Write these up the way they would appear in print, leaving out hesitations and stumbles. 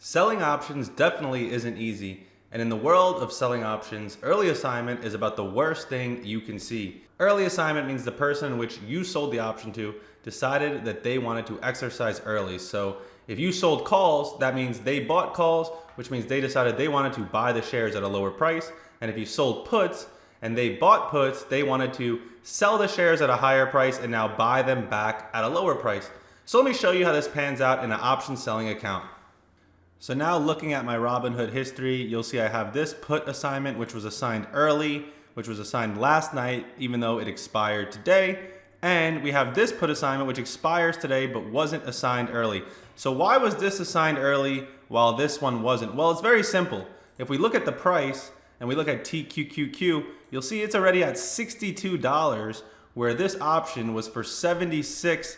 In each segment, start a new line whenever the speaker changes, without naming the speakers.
Selling options definitely isn't easy, and in the world of selling options, early assignment is about the worst thing you can see. Early assignment means the person which you sold the option to decided that they wanted to exercise early. So if you sold calls, that means they bought calls, which means they decided they wanted to buy the shares at a lower price. And if you sold puts and they bought puts, they wanted to sell the shares at a higher price and now buy them back at a lower price. So let me show you how this pans out in an option selling account. So now looking at my Robinhood history, you'll see I have this put assignment, which was assigned early, which was assigned last night, even though it expired today. And we have this put assignment, which expires today, but wasn't assigned early. So why was this assigned early while this one wasn't? Well, it's very simple. If we look at the price and we look at TQQQ, you'll see it's already at $62, where this option was for $76.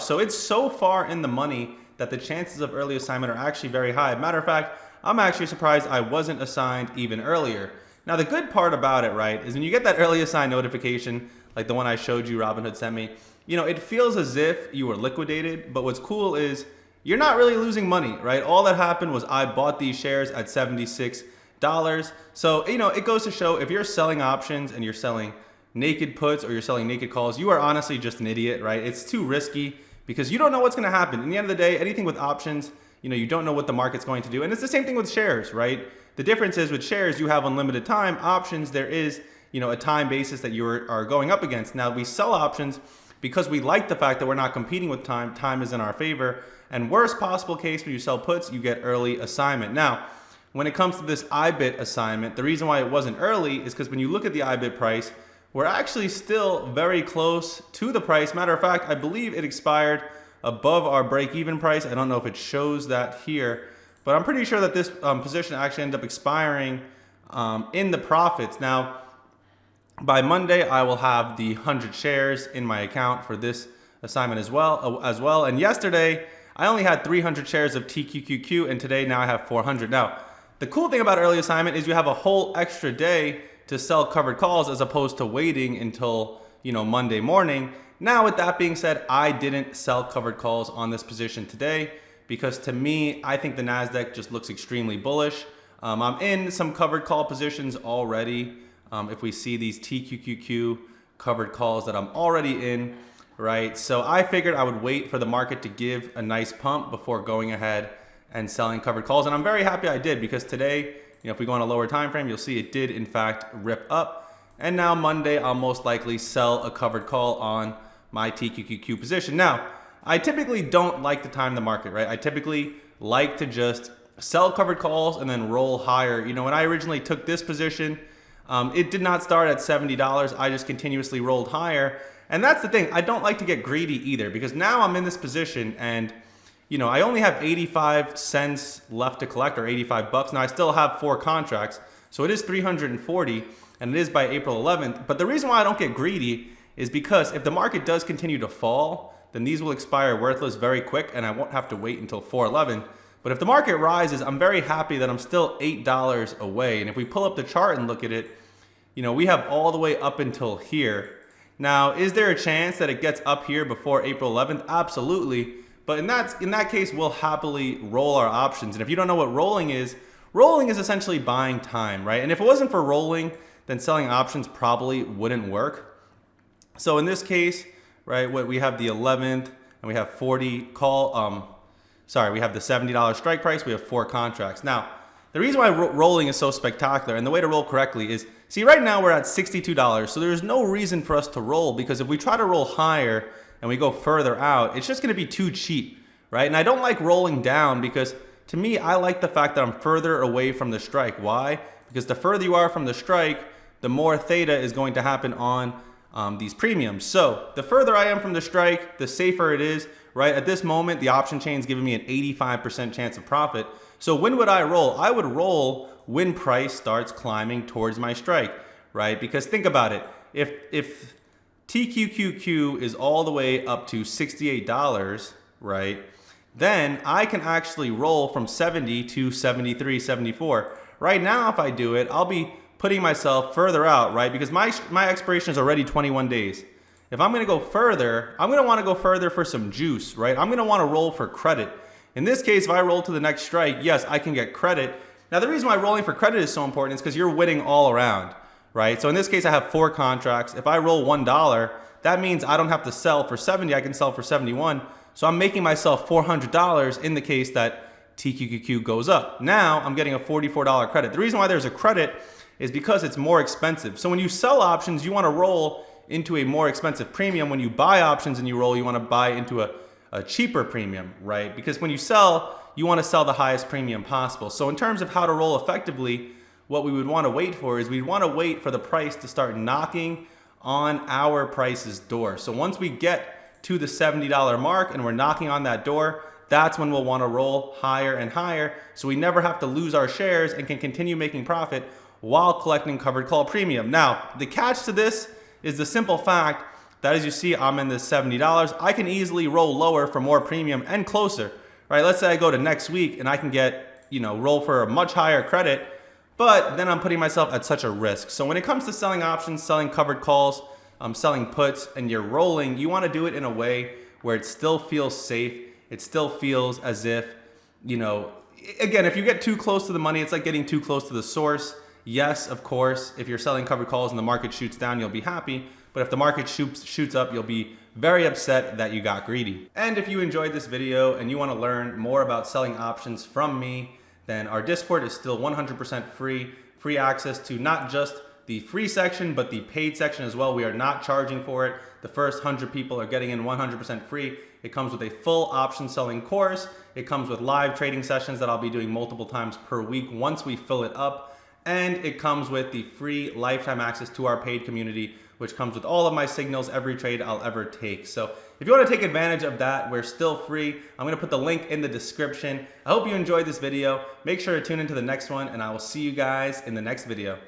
So it's so far in the money that the chances of early assignment are actually very high. Matter of fact, I'm actually surprised I wasn't assigned even earlier. Now, the good part about it, right, is when you get that early assign notification, like the one I showed you Robinhood sent me, it feels as if you were liquidated, but what's cool is you're not really losing money, right? All that happened was I bought these shares at $76. So, it goes to show if you're selling options and you're selling naked puts or you're selling naked calls, you are honestly just an idiot, right? It's too risky, because you don't know what's going to happen. In the end of the day, anything with options, you don't know what the market's going to do. And it's the same thing with shares, right? The difference is with shares, you have unlimited time. Options, there is, a time basis that you are going up against. Now, we sell options because we like the fact that we're not competing with time. Time is in our favor. And worst possible case, when you sell puts, you get early assignment. Now, when it comes to this IBIT assignment, the reason why it wasn't early is because when you look at the IBIT price, we're actually still very close to the price. Matter of fact, I believe it expired above our break-even price. I don't know if it shows that here, but I'm pretty sure that this position actually ended up expiring in the profits. Now, by Monday, I will have the 100 shares in my account for this assignment as well. And yesterday, I only had 300 shares of TQQQ, and today now I have 400. Now, the cool thing about early assignment is you have a whole extra day to sell covered calls as opposed to waiting until, Monday morning. Now, with that being said, I didn't sell covered calls on this position today because to me, I think the NASDAQ just looks extremely bullish. I'm in some covered call positions already. If we see these TQQQ covered calls that I'm already in, right? So I figured I would wait for the market to give a nice pump before going ahead and selling covered calls. And I'm very happy I did, because today, if we go on a lower time frame, you'll see it did in fact rip up. And now Monday, I'll most likely sell a covered call on my TQQQ position. Now, I typically don't like to time the market, right? I typically like to just sell covered calls and then roll higher. When I originally took this position, it did not start at $70. I just continuously rolled higher. And that's the thing. I don't like to get greedy either, because now I'm in this position and I only have 85 cents left to collect, or 85 bucks. Now I still have 4 contracts, so it is 340, and it is by April 11th. But the reason why I don't get greedy is because if the market does continue to fall, then these will expire worthless very quick, and I won't have to wait until 411. But if the market rises, I'm very happy that I'm still $8 away. And if we pull up the chart and look at it, we have all the way up until here. Now, is there a chance that it gets up here before April 11th? Absolutely. But in that case, we'll happily roll our options. And if you don't know what rolling is essentially buying time, right? And if it wasn't for rolling, then selling options probably wouldn't work. So in this case, right, we have the 11th and we have 40 call, we have the $70 strike price. We have 4 contracts. Now, the reason why rolling is so spectacular and the way to roll correctly is, see, right now we're at $62. So there's no reason for us to roll, because if we try to roll higher and we go further out, it's just going to be too cheap, right? And I don't like rolling down, because to me, I like the fact that I'm further away from the strike. Why? Because the further you are from the strike, the more theta is going to happen on these premiums. So the further I am from the strike, the safer it is, right? At this moment, the option chain is giving me an 85% chance of profit. So when would I roll? I would roll when price starts climbing towards my strike, right? Because think about it. If TQQQ is all the way up to $68, right? Then I can actually roll from 70 to 73, 74. Right now, if I do it, I'll be putting myself further out, right? Because my expiration is already 21 days. If I'm going to go further, I'm going to want to go further for some juice, right? I'm going to want to roll for credit. In this case, if I roll to the next strike, yes, I can get credit. Now, the reason why rolling for credit is so important is because you're winning all around, right? So in this case, I have 4 contracts. If I roll $1, that means I don't have to sell for 70, I can sell for 71. So I'm making myself $400 in the case that TQQQ goes up. Now I'm getting a $44 credit. The reason why there's a credit is because it's more expensive. So when you sell options, you want to roll into a more expensive premium. When you buy options and you roll, you want to buy into a cheaper premium, right? Because when you sell, you want to sell the highest premium possible. So in terms of how to roll effectively, what we would want to wait for is we'd want to wait for the price to start knocking on our price's door. So once we get to the $70 mark and we're knocking on that door, that's when we'll want to roll higher and higher so we never have to lose our shares and can continue making profit while collecting covered call premium. Now, the catch to this is the simple fact that as you see, I'm in this $70. I can easily roll lower for more premium and closer, right? Let's say I go to next week and I can get, roll for a much higher credit, but then I'm putting myself at such a risk. So when it comes to selling options, selling covered calls, selling puts, and you're rolling, you want to do it in a way where it still feels safe. It still feels as if, again, if you get too close to the money, it's like getting too close to the source. Yes, of course, if you're selling covered calls and the market shoots down, you'll be happy. But if the market shoots up, you'll be very upset that you got greedy. And if you enjoyed this video and you want to learn more about selling options from me, then our Discord is still 100% free access to not just the free section, but the paid section as well. We are not charging for it. The first 100 people are getting in 100% free. It comes with a full option selling course. It comes with live trading sessions that I'll be doing multiple times per week once we fill it up. And it comes with the free lifetime access to our paid community, which comes with all of my signals, every trade I'll ever take. So if you want to take advantage of that, we're still free. I'm going to put the link in the description. I hope you enjoyed this video. Make sure to tune into the next one, and I will see you guys in the next video.